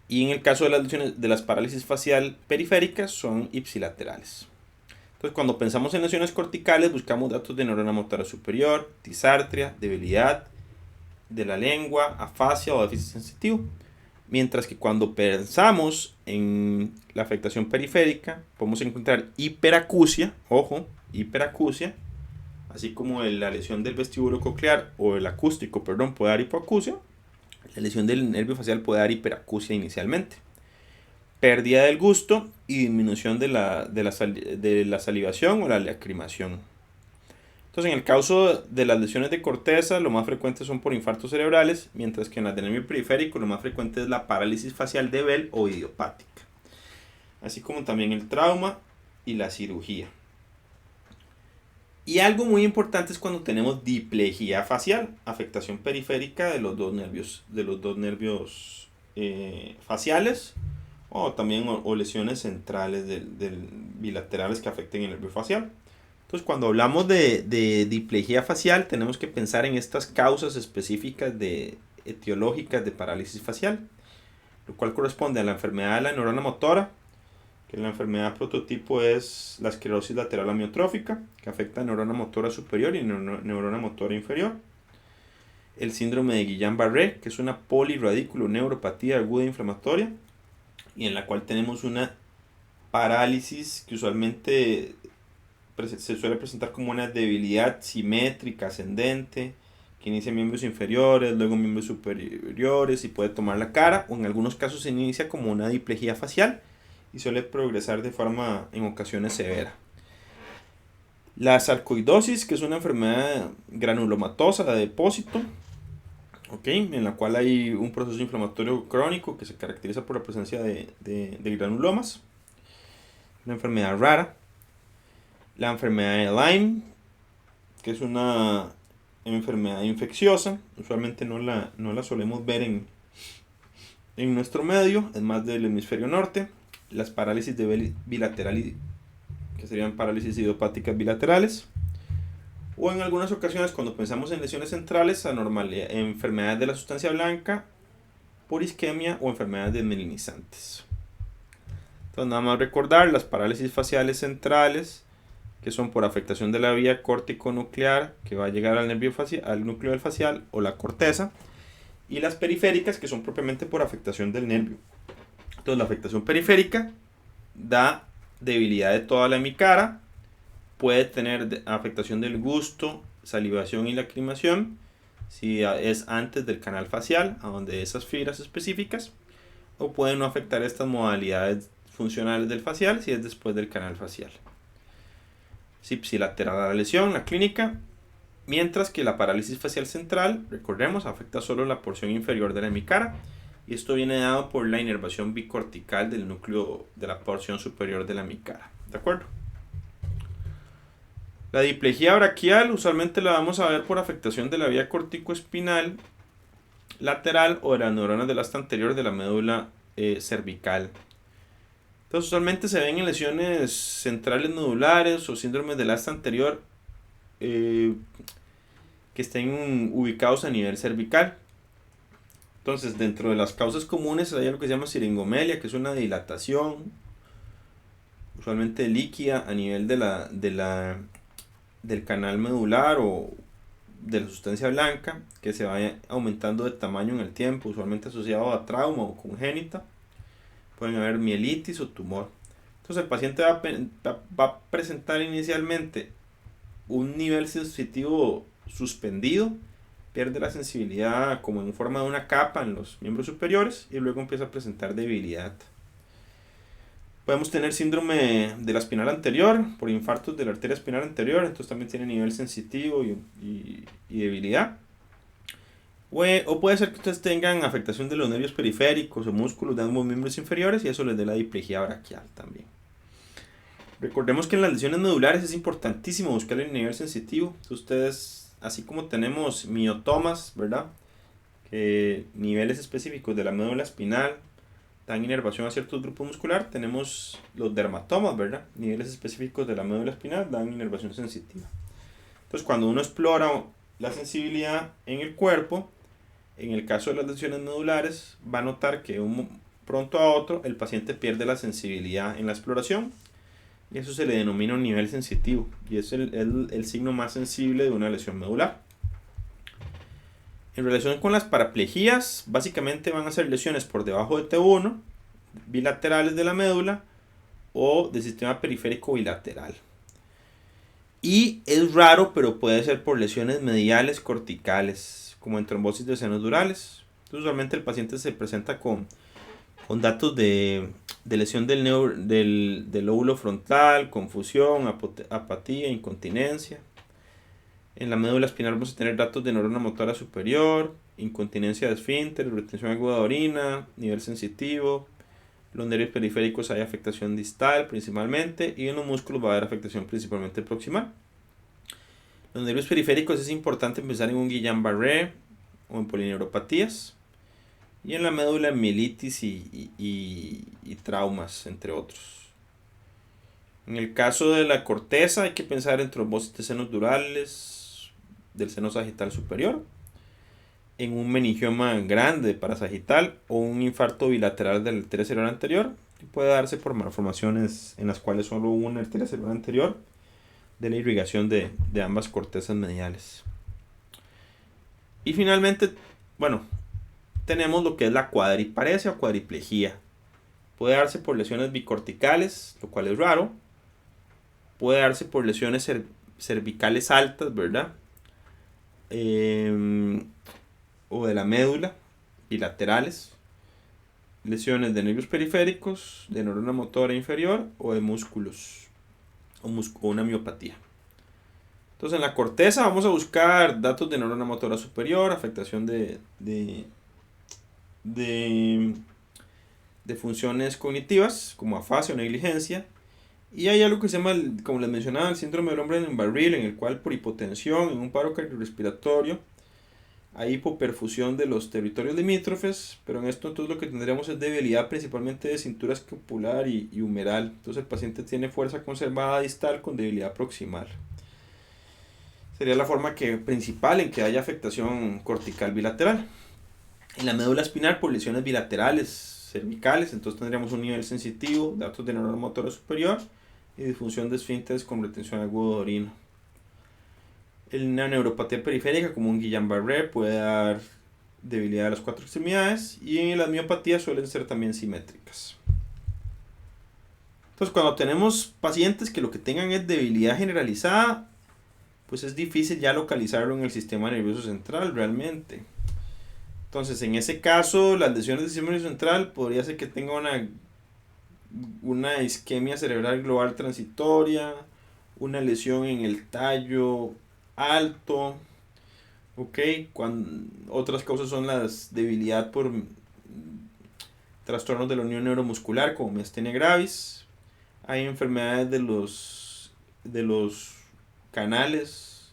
Y en el caso de las lesiones de las parálisis facial periféricas, son ipsilaterales. Entonces, cuando pensamos en lesiones corticales, buscamos datos de neurona motora superior, disartria, debilidad de la lengua, afasia o déficit sensitivo. Mientras que cuando pensamos en la afectación periférica, podemos encontrar hiperacusia, ojo, hiperacusia, así como la lesión del vestíbulo coclear o el acústico, perdón, puede dar hipoacusia. La lesión del nervio facial puede dar hiperacusia inicialmente. Pérdida del gusto y disminución de la salivación o la lacrimación. Entonces, en el caso de las lesiones de corteza, lo más frecuente son por infartos cerebrales, mientras que en las de nervio periférico lo más frecuente es la parálisis facial de Bell o idiopática, así como también el trauma y la cirugía. Y algo muy importante es cuando tenemos diplegia facial, afectación periférica de los dos nervios faciales, o también o lesiones centrales bilaterales que afecten el nervio facial. Entonces, cuando hablamos de diplegia facial, tenemos que pensar en estas causas específicas etiológicas de parálisis facial, lo cual corresponde a la enfermedad de la neurona motora, que la enfermedad prototipo es la esclerosis lateral amiotrófica, que afecta a neurona motora superior y neurona motora inferior. El síndrome de Guillain-Barré, que es una polirradiculoneuropatía aguda inflamatoria, y en la cual tenemos una parálisis que usualmente se suele presentar como una debilidad simétrica ascendente, que inicia en miembros inferiores, luego en miembros superiores y puede tomar la cara, o en algunos casos se inicia como una diplegia facial y suele progresar de forma en ocasiones severa. La sarcoidosis, que es una enfermedad granulomatosa de depósito, en la cual hay un proceso inflamatorio crónico que se caracteriza por la presencia de granulomas, una enfermedad rara. La enfermedad de Lyme, que es una enfermedad infecciosa, usualmente no la solemos ver en nuestro medio, es más del hemisferio norte. Las parálisis bilateral, que serían parálisis idiopáticas bilaterales, o en algunas ocasiones cuando pensamos en lesiones centrales, enfermedades de la sustancia blanca, por isquemia o enfermedades desmelinizantes. Entonces, nada más recordar, las parálisis faciales centrales, que son por afectación de la vía córtico-nuclear, que va a llegar al núcleo del facial o la corteza, y las periféricas, que son propiamente por afectación del nervio. Entonces, la afectación periférica da debilidad de toda la hemicara, puede tener afectación del gusto, salivación y lacrimación, si es antes del canal facial, a donde esas fibras específicas, o puede no afectar estas modalidades funcionales del facial si es después del canal facial. Es ipsilateral la lesión, la clínica, mientras que la parálisis facial central, recordemos, afecta solo la porción inferior de la hemicara, y esto viene dado por la inervación bicortical del núcleo de la porción superior de la hemicara. ¿De acuerdo? La diplegia braquial usualmente la vamos a ver por afectación de la vía corticoespinal lateral o de las neuronas del asta anterior de la médula cervical. Entonces usualmente se ven en lesiones centrales nodulares o síndromes del asta anterior eh, que estén ubicados a nivel cervical. Entonces, dentro de las causas comunes hay algo que se llama siringomelia, que es una dilatación, usualmente líquida a nivel del canal medular o de la sustancia blanca, que se va aumentando de tamaño en el tiempo, usualmente asociado a trauma o congénita. Pueden haber mielitis o tumor. Entonces, el paciente va a presentar inicialmente un nivel sensitivo suspendido, pierde la sensibilidad como en forma de una capa en los miembros superiores y luego empieza a presentar debilidad. Podemos tener síndrome de la espinal anterior por infartos de la arteria espinal anterior, entonces también tiene nivel sensitivo y debilidad. O puede ser que ustedes tengan afectación de los nervios periféricos o músculos de ambos miembros inferiores y eso les dé la diplegia braquial también. Recordemos que en las lesiones medulares es importantísimo buscar el nivel sensitivo. Ustedes, así como tenemos miotomas, ¿verdad? Niveles específicos de la médula espinal dan inervación a ciertos grupos muscular, tenemos los dermatomas, ¿verdad? Niveles específicos de la médula espinal dan inervación sensitiva. Entonces, cuando uno explora la sensibilidad en el cuerpo, en el caso de las lesiones medulares, va a notar que pronto a otro el paciente pierde la sensibilidad en la exploración. Y eso se le denomina un nivel sensitivo. Y es el signo más sensible de una lesión medular. En relación con las paraplejías, básicamente van a ser lesiones por debajo de T1, bilaterales de la médula o del sistema periférico bilateral. Y es raro, pero puede ser por lesiones mediales corticales, como en trombosis de senos durales. Entonces, usualmente el paciente se presenta con datos de lesión del lóbulo frontal, confusión, apatía, incontinencia. En la médula espinal vamos a tener datos de neurona motora superior, incontinencia de esfínter, retención aguda de orina, nivel sensitivo. Los nervios periféricos hay afectación distal principalmente y en los músculos va a haber afectación principalmente proximal. Los nervios periféricos es importante empezar en un Guillain-Barré o en polineuropatías. Y en la médula mielitis y traumas, entre otros. En el caso de la corteza hay que pensar en trombosis de senos durales del seno sagital superior, en un meningioma grande parasagital o un infarto bilateral de la arteria cerebral anterior, que puede darse por malformaciones en las cuales solo hubo una arteria cerebral anterior de la irrigación de ambas cortezas mediales. Y finalmente, bueno, tenemos lo que es la cuadriparesia o cuadriplejía. Puede darse por lesiones bicorticales, lo cual es raro. Puede darse por lesiones cervicales altas, ¿verdad? O de la médula, bilaterales. Lesiones de nervios periféricos, de neurona motora inferior o de músculos. O una miopatía. Entonces en la corteza vamos a buscar datos de neurona motora superior, afectación de funciones cognitivas como afasia o negligencia, y hay algo que se llama, como les mencionaba, el síndrome del hombre en barril, en el cual por hipotensión en un paro cardiorrespiratorio hay hipoperfusión de los territorios limítrofes, pero en esto entonces lo que tendríamos es debilidad principalmente de cintura escapular y humeral. Entonces el paciente tiene fuerza conservada distal con debilidad proximal. Sería la forma principal en que haya afectación cortical bilateral. En la médula espinal por lesiones bilaterales cervicales, entonces tendríamos un nivel sensitivo, datos de neurona motora superior y disfunción de esfínteres con retención aguda de orina. En la neuropatía periférica, como un Guillain-Barré, puede dar debilidad de las cuatro extremidades y las miopatías suelen ser también simétricas. Entonces, cuando tenemos pacientes que lo que tengan es debilidad generalizada, pues es difícil ya localizarlo en el sistema nervioso central realmente. Entonces, en ese caso, las lesiones del sistema nervioso central podría ser que tenga una isquemia cerebral global transitoria, una lesión en el tallo alto, otras causas son la debilidad por trastornos de la unión neuromuscular como miastenia gravis. Hay enfermedades de los canales,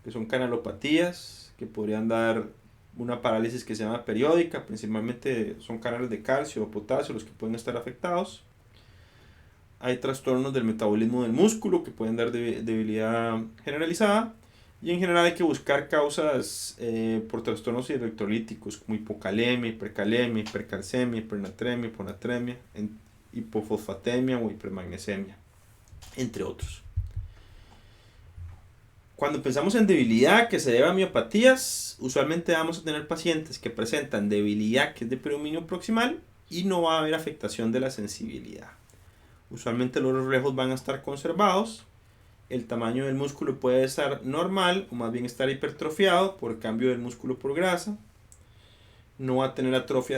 que son canalopatías, que podrían dar una parálisis que se llama periódica, principalmente son canales de calcio o potasio los que pueden estar afectados. Hay trastornos del metabolismo del músculo que pueden dar debilidad generalizada. Y en general hay que buscar causas por trastornos electrolíticos como hipocalemia, hipercalemia, hipercalcemia, hipernatremia, hiponatremia, hipofosfatemia o hipermagnesemia, entre otros. Cuando pensamos en debilidad que se debe a miopatías, usualmente vamos a tener pacientes que presentan debilidad que es de predominio proximal y no va a haber afectación de la sensibilidad. Usualmente los reflejos van a estar conservados. El tamaño del músculo puede estar normal o más bien estar hipertrofiado por cambio del músculo por grasa. No va a tener atrofia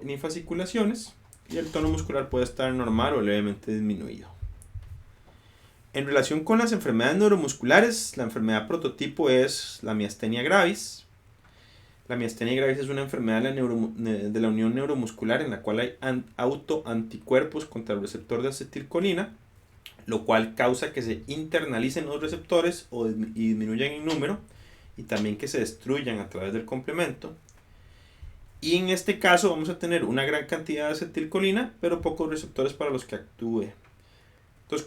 ni fasciculaciones y el tono muscular puede estar normal o levemente disminuido. En relación con las enfermedades neuromusculares, la enfermedad prototipo es la miastenia gravis. La miastenia gravis es una enfermedad de la unión neuromuscular en la cual hay autoanticuerpos contra el receptor de acetilcolina, lo cual causa que se internalicen los receptores y disminuyan en número y también que se destruyan a través del complemento. Y en este caso vamos a tener una gran cantidad de acetilcolina, pero pocos receptores para los que actúe. Entonces,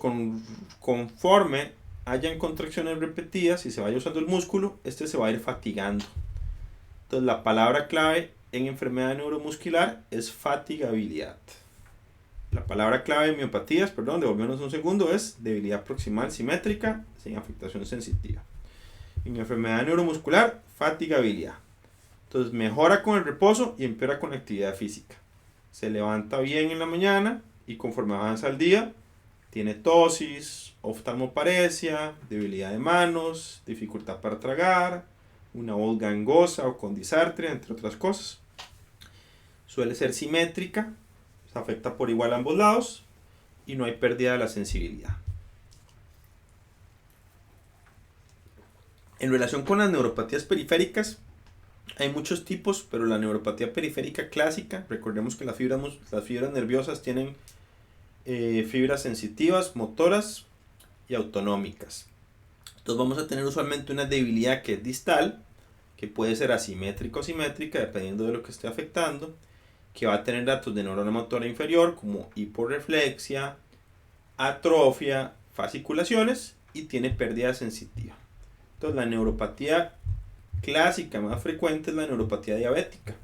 conforme hayan contracciones repetidas y se vaya usando el músculo, este se va a ir fatigando. Entonces, la palabra clave en enfermedad neuromuscular es fatigabilidad. La palabra clave en miopatías, devolvernos un segundo, es debilidad proximal simétrica sin afectación sensitiva. En enfermedad neuromuscular, fatigabilidad. Entonces, mejora con el reposo y empeora con la actividad física. Se levanta bien en la mañana y conforme avanza el día, tiene tosis, oftalmoparesia, debilidad de manos, dificultad para tragar, una voz gangosa o con disartria, entre otras cosas. Suele ser simétrica, se afecta por igual a ambos lados y no hay pérdida de la sensibilidad. En relación con las neuropatías periféricas, hay muchos tipos, pero la neuropatía periférica clásica, recordemos que las fibras nerviosas tienen fibras sensitivas, motoras y autonómicas. Entonces vamos a tener usualmente una debilidad que es distal, que puede ser asimétrica o simétrica dependiendo de lo que esté afectando, que va a tener datos de neurona motora inferior como hiporreflexia, atrofia, fasciculaciones y tiene pérdida sensitiva. Entonces la neuropatía clásica más frecuente es la neuropatía diabética.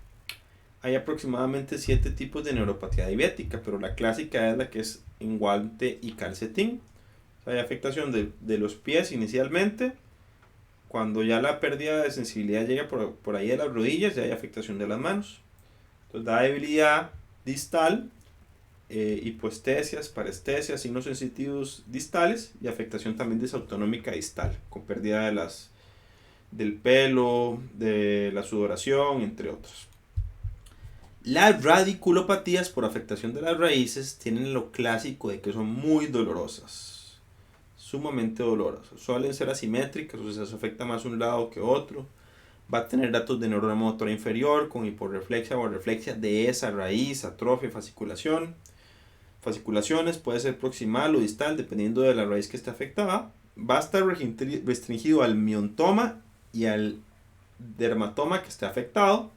Hay aproximadamente 7 tipos de neuropatía diabética, pero la clásica es la que es en guante y calcetín. O sea, hay afectación de los pies inicialmente. Cuando ya la pérdida de sensibilidad llega por ahí a las rodillas, ya hay afectación de las manos. Entonces da debilidad distal, hipoestesias, parestesias, signos sensitivos distales y afectación también desautonómica distal, con pérdida del pelo, de la sudoración, entre otros. Las radiculopatías por afectación de las raíces tienen lo clásico de que son muy dolorosas, sumamente dolorosas. Suelen ser asimétricas, o sea, se afecta más un lado que otro. Va a tener datos de neurona motora inferior con hiporreflexia o reflexia de esa raíz, atrofia, fasciculación. Fasciculaciones puede ser proximal o distal dependiendo de la raíz que esté afectada. Va a estar restringido al miontoma y al dermatoma que esté afectado.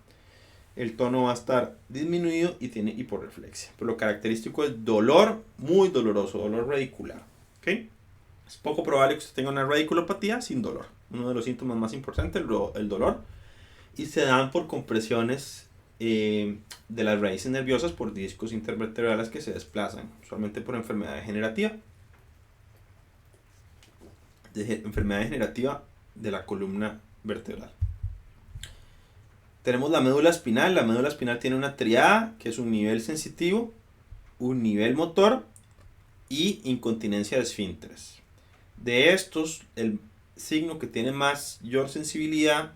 El tono va a estar disminuido y tiene hiporreflexia. Pero lo característico es dolor muy doloroso, dolor radicular. ¿Okay? Es poco probable que usted tenga una radiculopatía sin dolor. Uno de los síntomas más importantes es el dolor. Y se dan por compresiones de las raíces nerviosas por discos intervertebrales que se desplazan, usualmente por enfermedad degenerativa. Enfermedad degenerativa de la columna vertebral. Tenemos la médula espinal. La médula espinal tiene una triada que es un nivel sensitivo, un nivel motor y incontinencia de esfínteres. De estos, el signo que tiene mayor sensibilidad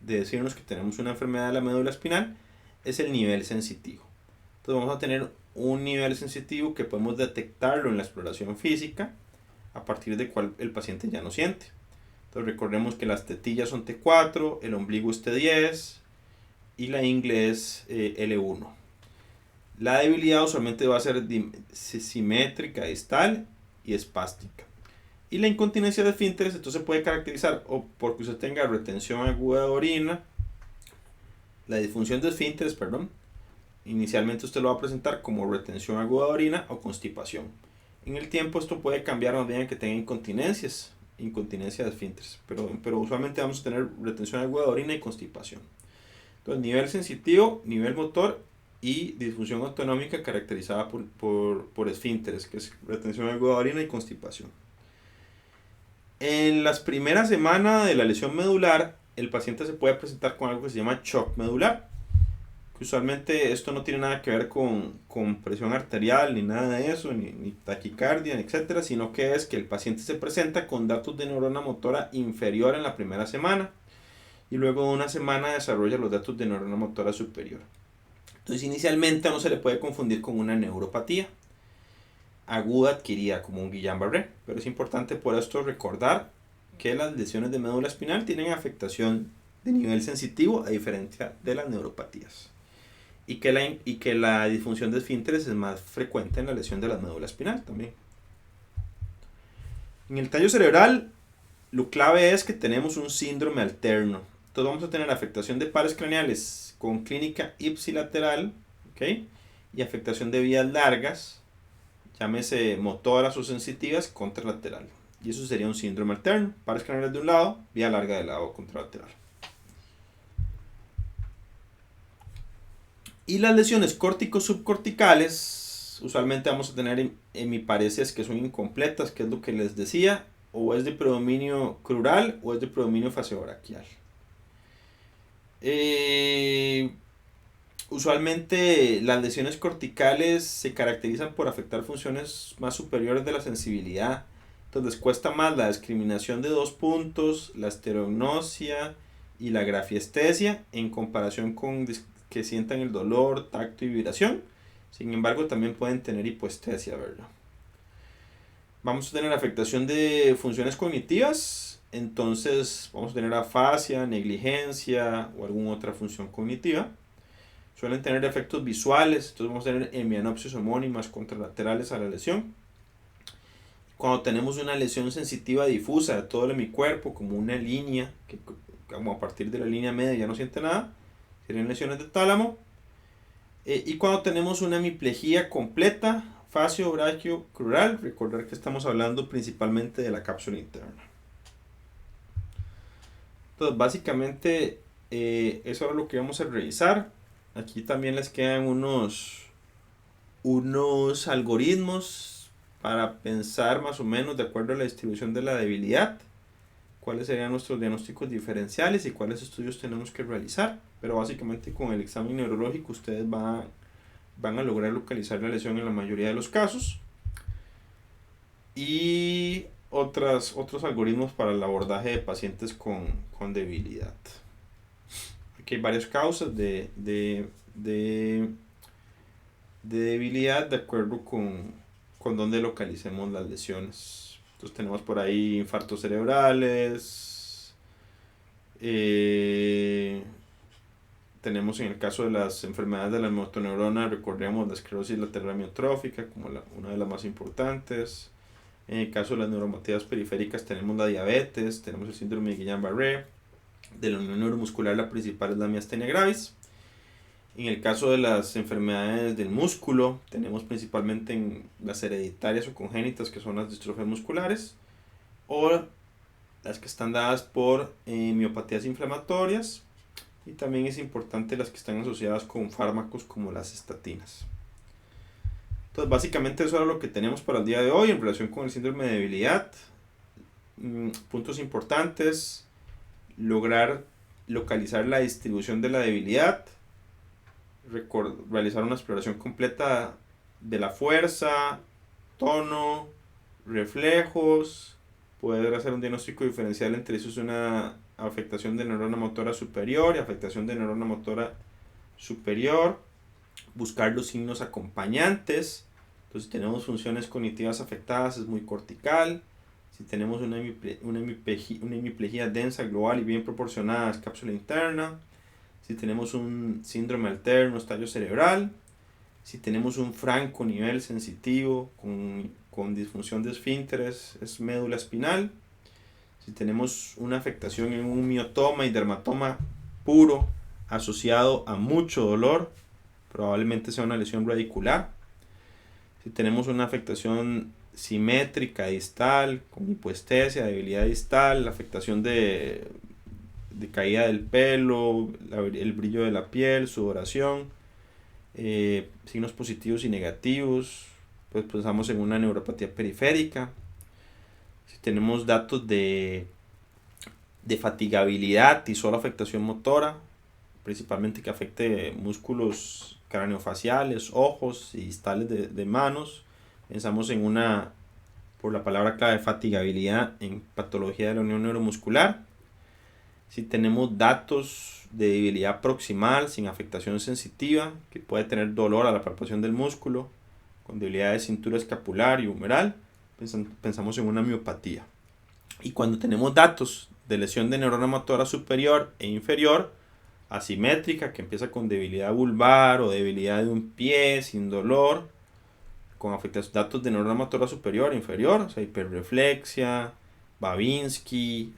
de decirnos que tenemos una enfermedad de la médula espinal es el nivel sensitivo. Entonces vamos a tener un nivel sensitivo que podemos detectarlo en la exploración física, a partir de cual el paciente ya no siente. Entonces recordemos que las tetillas son T4, el ombligo es T10 y la ingle es L1. La debilidad usualmente va a ser simétrica, distal y espástica. Y la incontinencia de esfínteres entonces puede caracterizar o porque usted tenga retención aguda de orina, la disfunción de esfínteres, inicialmente usted lo va a presentar como retención aguda de orina o constipación. En el tiempo esto puede cambiar más bien que tenga incontinencia de esfínteres, pero usualmente vamos a tener retención aguda de orina y constipación. Entonces, nivel sensitivo, nivel motor y disfunción autonómica caracterizada por esfínteres, que es retención aguda de orina y constipación. En las primeras semanas de la lesión medular, el paciente se puede presentar con algo que se llama shock medular. Usualmente esto no tiene nada que ver con presión arterial, ni nada de eso, ni taquicardia, etcétera, sino que es que el paciente se presenta con datos de neurona motora inferior en la primera semana y luego de una semana desarrolla los datos de neurona motora superior. Entonces, inicialmente no se le puede confundir con una neuropatía aguda adquirida como un Guillain-Barré, pero es importante por esto recordar que las lesiones de médula espinal tienen afectación de nivel sensitivo a diferencia de las neuropatías y que la disfunción de esfínteres es más frecuente en la lesión de la médula espinal también. En el tallo cerebral, lo clave es que tenemos un síndrome alterno. Entonces vamos a tener afectación de pares craneales con clínica ipsilateral, ¿okay? Y afectación de vías largas, llámese motoras o sensitivas, contralateral. Y eso sería un síndrome alterno. Pares craneales de un lado, vía larga del lado contralateral. Y las lesiones córtico-subcorticales, usualmente vamos a tener hemiparesis que son incompletas, que es lo que les decía, o es de predominio crural o es de predominio faciobraquial. Usualmente las lesiones corticales se caracterizan por afectar funciones más superiores de la sensibilidad. Entonces cuesta más la discriminación de 2 puntos, la estereognosia y la grafiestesia en comparación con que sientan el dolor, tacto y vibración. Sin embargo, también pueden tener hipoestesia, ¿verdad? Vamos a tener afectación de funciones cognitivas. Entonces vamos a tener afasia, negligencia o alguna otra función cognitiva. Suelen tener efectos visuales, entonces vamos a tener hemianopsias homónimas contralaterales a la lesión. Cuando tenemos una lesión sensitiva difusa de todo el hemicuerpo, como una línea, que como a partir de la línea media ya no siente nada, serían lesiones de tálamo. Y cuando tenemos una hemiplegia completa, facio, braquio, crural, recordar que estamos hablando principalmente de la cápsula interna. Entonces, básicamente, eso es lo que vamos a revisar. Aquí también les quedan unos algoritmos para pensar más o menos de acuerdo a la distribución de la debilidad, cuáles serían nuestros diagnósticos diferenciales y cuáles estudios tenemos que realizar. Pero básicamente con el examen neurológico ustedes van a lograr localizar la lesión en la mayoría de los casos. Y otros algoritmos para el abordaje de pacientes con debilidad. Aquí hay varias causas de debilidad de acuerdo con dónde localicemos las lesiones. Entonces tenemos por ahí infartos cerebrales, tenemos en el caso de las enfermedades de la motoneurona, recordemos la esclerosis lateral amiotrófica como una de las más importantes. En el caso de las neuropatías periféricas tenemos la diabetes, tenemos el síndrome de Guillain-Barré. De la unión neuromuscular la principal es la miastenia gravis. En el caso de las enfermedades del músculo tenemos principalmente en las hereditarias o congénitas, que son las distrofias musculares, o las que están dadas por miopatías inflamatorias, y también es importante las que están asociadas con fármacos como las estatinas. Entonces básicamente eso era lo que tenemos para el día de hoy en relación con el síndrome de debilidad. Puntos importantes: lograr localizar la distribución de la debilidad, realizar una exploración completa de la fuerza, tono, reflejos, poder hacer un diagnóstico diferencial entre eso, es una afectación de neurona motora superior y afectación de neurona motora superior, buscar los signos acompañantes. Entonces, si tenemos funciones cognitivas afectadas, es muy cortical. Si tenemos una hemiplegia densa, global y bien proporcionada, es cápsula interna. Si tenemos un síndrome alterno, es tallo cerebral. Si tenemos un franco nivel sensitivo con disfunción de esfínteres, es médula espinal. Si tenemos una afectación en un miotoma y dermatoma puro asociado a mucho dolor, probablemente sea una lesión radicular. Si tenemos una afectación simétrica distal, con hipoestesia, debilidad distal, afectación de caída del pelo, el brillo de la piel, sudoración, signos positivos y negativos, pues pensamos en una neuropatía periférica. Si tenemos datos de fatigabilidad y solo afectación motora, principalmente que afecte músculos craneofaciales, ojos y distales de manos, pensamos en una, por la palabra clave, fatigabilidad en patología de la unión neuromuscular. Si tenemos datos de debilidad proximal sin afectación sensitiva, que puede tener dolor a la palpación del músculo, con debilidad de cintura escapular y humeral, pensamos en una miopatía. Y cuando tenemos datos de lesión de neurona motora superior e inferior, asimétrica, que empieza con debilidad vulvar o debilidad de un pie sin dolor, con afectación, datos de neurona motora superior e inferior, o sea, hiperreflexia, Babinski,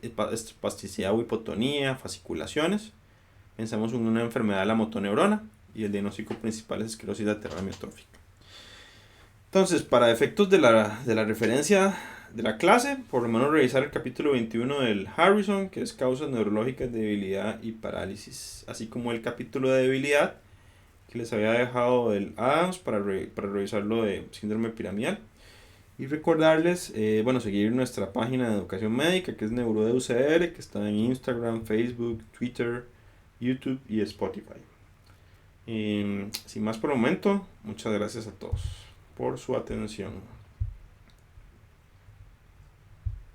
espasticidad o hipotonía, fasciculaciones. Pensamos en una enfermedad de la motoneurona y el diagnóstico principal es esclerosis lateral amiotrófica. Entonces, para efectos de la referencia de la clase, por lo menos revisar el capítulo 21 del Harrison, que es causas neurológicas de debilidad y parálisis, así como el capítulo de debilidad que les había dejado del Adams para revisar lo de síndrome piramidal. Y recordarles, seguir nuestra página de educación médica, que es NeuroDUCR, que está en Instagram, Facebook, Twitter, YouTube y Spotify. Sin más por el momento, muchas gracias a todos por su atención.